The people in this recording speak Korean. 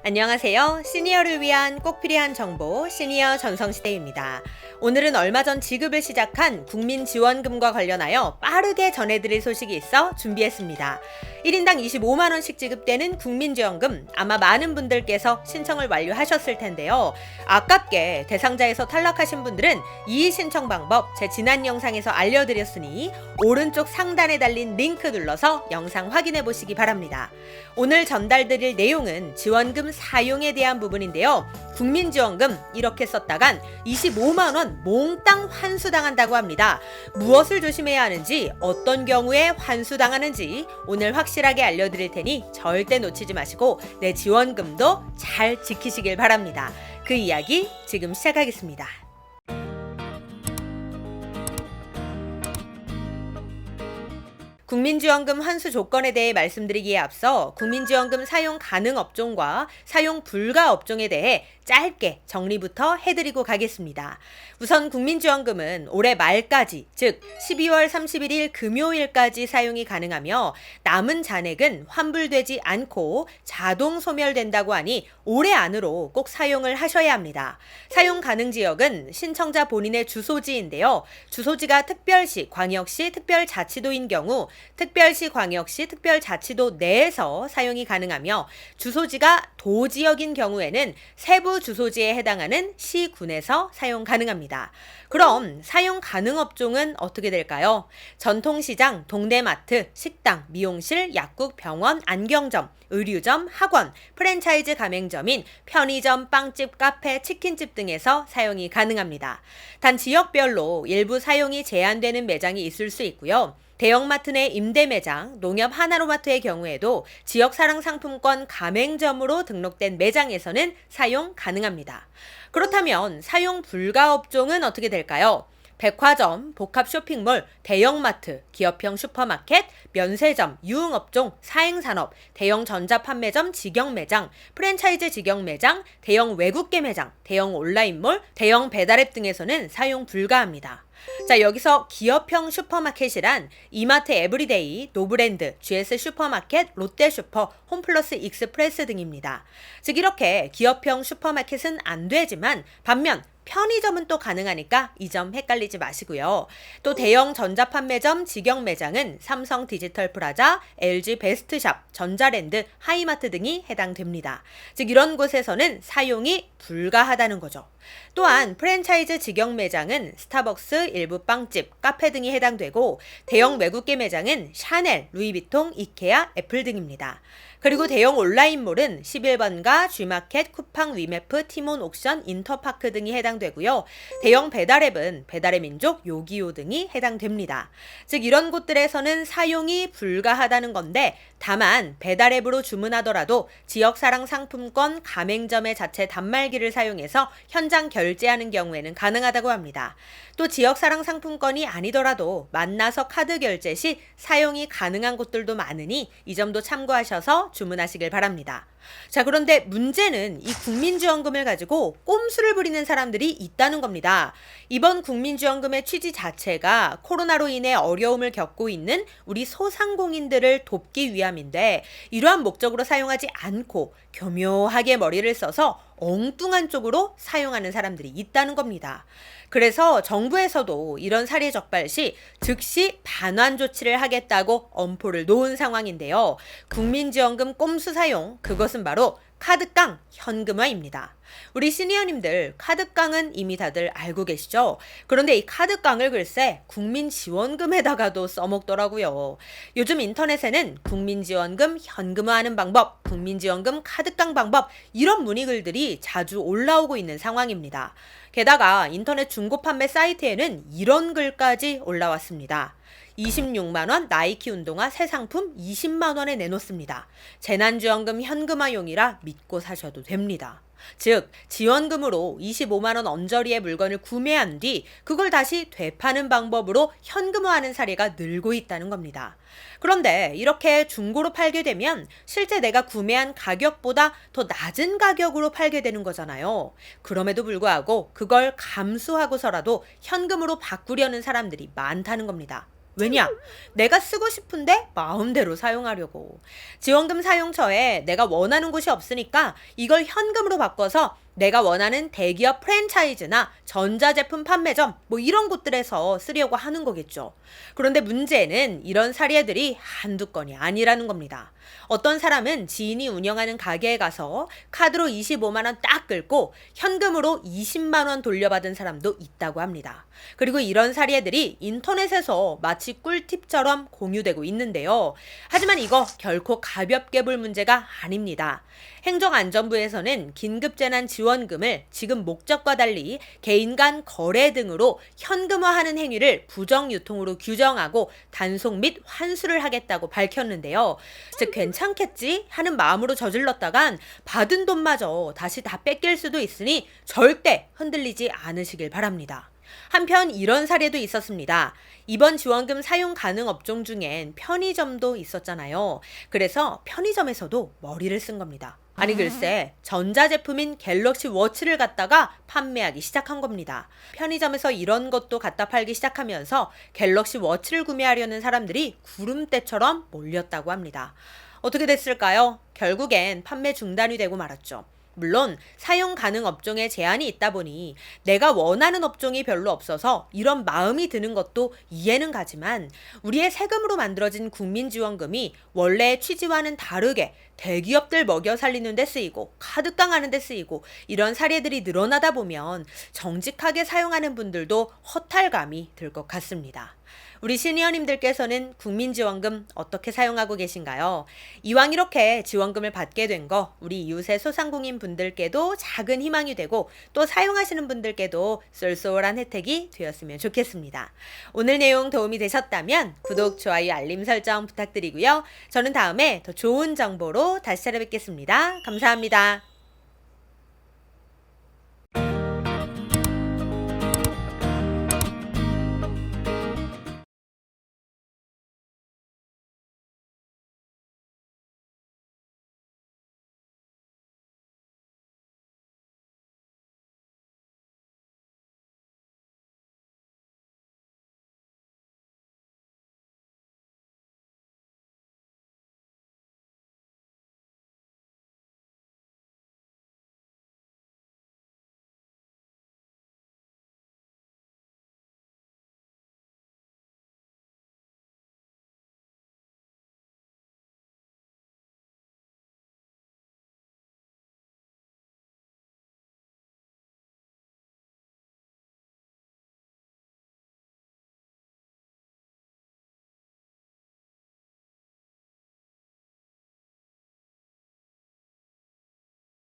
안녕하세요. 시니어를 위한 꼭 필요한 정보 시니어 전성시대입니다. 오늘은 얼마 전 지급을 시작한 국민지원금과 관련하여 빠르게 전해드릴 소식이 있어 준비했습니다. 1인당 25만원씩 지급되는 국민지원금, 아마 많은 분들께서 신청을 완료하셨을 텐데요. 아깝게 대상자에서 탈락하신 분들은 이 신청 방법 제 지난 영상에서 알려드렸으니 오른쪽 상단에 달린 링크 눌러서 영상 확인해 보시기 바랍니다. 오늘 전달드릴 내용은 지원금 사용에 대한 부분인데요. 국민지원금 이렇게 썼다간 25만원 몽땅 환수당한다고 합니다. 무엇을 조심해야 하는지, 어떤 경우에 환수당하는지 오늘 확실하게 알려드릴 테니 절대 놓치지 마시고 내 지원금도 잘 지키시길 바랍니다. 그 이야기 지금 시작하겠습니다. 국민지원금 환수 조건에 대해 말씀드리기에 앞서 국민지원금 사용 가능 업종과 사용 불가 업종에 대해 짧게 정리부터 해드리고 가겠습니다. 우선 국민지원금은 올해 말까지, 즉 12월 31일 금요일까지 사용이 가능하며 남은 잔액은 환불되지 않고 자동 소멸된다고 하니 올해 안으로 꼭 사용을 하셔야 합니다. 사용 가능 지역은 신청자 본인의 주소지인데요. 주소지가 특별시, 광역시, 특별자치도인 경우 특별시, 광역시, 특별자치도 내에서 사용이 가능하며 주소지가 도지역인 경우에는 세부 주소지에 해당하는 시군에서 사용 가능합니다. 그럼 사용 가능 업종은 어떻게 될까요? 전통시장, 동네마트, 식당, 미용실, 약국, 병원, 안경점, 의류점, 학원, 프랜차이즈 가맹점인 편의점, 빵집, 카페, 치킨집 등에서 사용이 가능합니다. 단 지역별로 일부 사용이 제한되는 매장이 있을 수 있고요. 대형마트 내 임대매장, 농협 하나로마트의 경우에도 지역사랑상품권 가맹점으로 등록된 매장에서는 사용 가능합니다. 그렇다면 사용 불가 업종은 어떻게 될까요? 백화점, 복합 쇼핑몰, 대형마트, 기업형 슈퍼마켓, 면세점, 유흥업종, 사행산업, 대형 전자판매점, 직영매장, 프랜차이즈 직영매장, 대형 외국계 매장, 대형 온라인몰, 대형 배달앱 등에서는 사용 불가합니다. 자, 여기서 기업형 슈퍼마켓이란 이마트 에브리데이, 노브랜드, GS 슈퍼마켓, 롯데슈퍼, 홈플러스 익스프레스 등입니다. 즉 이렇게 기업형 슈퍼마켓은 안 되지만 반면 편의점은 또 가능하니까 이 점 헷갈리지 마시고요. 또 대형 전자판매점, 직영매장은 삼성 디지털 프라자, LG 베스트샵, 전자랜드, 하이마트 등이 해당됩니다. 즉 이런 곳에서는 사용이 불가하다는 거죠. 또한 프랜차이즈 직영매장은 스타벅스, 일부 빵집, 카페 등이 해당되고 대형 외국계 매장은 샤넬, 루이비통, 이케아, 애플 등입니다. 그리고 대형 온라인몰은 11번가, G마켓, 쿠팡, 위메프, 티몬 옥션, 인터파크 등이 해당되고요. 대형 배달앱은 배달의 민족, 요기요 등이 해당됩니다. 즉 이런 곳들에서는 사용이 불가하다는 건데 다만 배달앱으로 주문하더라도 지역사랑 상품권 가맹점의 자체 단말기를 사용해서 현장 결제하는 경우에는 가능하다고 합니다. 또 지역사랑 상품권이 아니더라도 만나서 카드 결제 시 사용이 가능한 곳들도 많으니 이 점도 참고하셔서 주문하시길 바랍니다. 자, 그런데 문제는 이 국민지원금을 가지고 꼼수를 부리는 사람들이 있다는 겁니다. 이번 국민지원금의 취지 자체가 코로나로 인해 어려움을 겪고 있는 우리 소상공인들을 돕기 위함인데 이러한 목적으로 사용하지 않고 교묘하게 머리를 써서 엉뚱한 쪽으로 사용하는 사람들이 있다는 겁니다. 그래서 정부에서도 이런 사례 적발 시 즉시 반환 조치를 하겠다고 엄포를 놓은 상황인데요. 국민지원금 꼼수 사용, 그것은 바로 카드깡 현금화입니다. 우리 시니어님들 카드깡은 이미 다들 알고 계시죠? 그런데 이 카드깡을 글쎄 국민지원금에다가도 써먹더라고요. 요즘 인터넷에는 국민지원금 현금화하는 방법, 국민지원금 카드깡 방법 이런 문의글들이 자주 올라오고 있는 상황입니다. 게다가 인터넷 중고판매 사이트에는 이런 글까지 올라왔습니다. 26만원 나이키 운동화 새 상품 20만원에 내놓습니다. 재난지원금 현금화용이라 믿고 사셔도 됩니다. 즉 지원금으로 25만원 언저리의 물건을 구매한 뒤 그걸 다시 되파는 방법으로 현금화하는 사례가 늘고 있다는 겁니다. 그런데 이렇게 중고로 팔게 되면 실제 내가 구매한 가격보다 더 낮은 가격으로 팔게 되는 거잖아요. 그럼에도 불구하고 그걸 감수하고서라도 현금으로 바꾸려는 사람들이 많다는 겁니다. 왜냐? 내가 쓰고 싶은데 마음대로 사용하려고. 지원금 사용처에 내가 원하는 곳이 없으니까 이걸 현금으로 바꿔서 내가 원하는 대기업 프랜차이즈나 전자제품 판매점 이런 곳들에서 쓰려고 하는 거겠죠. 그런데 문제는 이런 사례들이 한두 건이 아니라는 겁니다. 어떤 사람은 지인이 운영하는 가게에 가서 카드로 25만 원 딱 긁고 현금으로 20만 원 돌려받은 사람도 있다고 합니다. 그리고 이런 사례들이 인터넷에서 마치 꿀팁처럼 공유되고 있는데요. 하지만 이거 결코 가볍게 볼 문제가 아닙니다. 행정안전부에서는 긴급재난지원금을 지금 목적과 달리 개인 간 거래 등으로 현금화하는 행위를 부정유통으로 규정하고 단속 및 환수를 하겠다고 밝혔는데요. 즉 괜찮겠지 하는 마음으로 저질렀다간 받은 돈마저 다시 다 뺏길 수도 있으니 절대 흔들리지 않으시길 바랍니다. 한편 이런 사례도 있었습니다. 이번 지원금 사용 가능 업종 중엔 편의점도 있었잖아요. 그래서 편의점에서도 머리를 쓴 겁니다. 아니 글쎄 전자제품인 갤럭시 워치를 갖다가 판매하기 시작한 겁니다. 편의점에서 이런 것도 갖다 팔기 시작하면서 갤럭시 워치를 구매하려는 사람들이 구름대처럼 몰렸다고 합니다. 어떻게 됐을까요? 결국엔 판매 중단이 되고 말았죠. 물론 사용 가능 업종에 제한이 있다 보니 내가 원하는 업종이 별로 없어서 이런 마음이 드는 것도 이해는 가지만 우리의 세금으로 만들어진 국민지원금이 원래의 취지와는 다르게 대기업들 먹여 살리는 데 쓰이고 카드깡 하는 데 쓰이고 이런 사례들이 늘어나다 보면 정직하게 사용하는 분들도 허탈감이 들 것 같습니다. 우리 시니어님들께서는 국민지원금 어떻게 사용하고 계신가요? 이왕 이렇게 지원금을 받게 된 거 우리 이웃의 소상공인 분들께도 작은 희망이 되고 또 사용하시는 분들께도 쏠쏠한 혜택이 되었으면 좋겠습니다. 오늘 내용 도움이 되셨다면 구독, 좋아요, 알림 설정 부탁드리고요. 저는 다음에 더 좋은 정보로 다시 찾아뵙겠습니다. 감사합니다.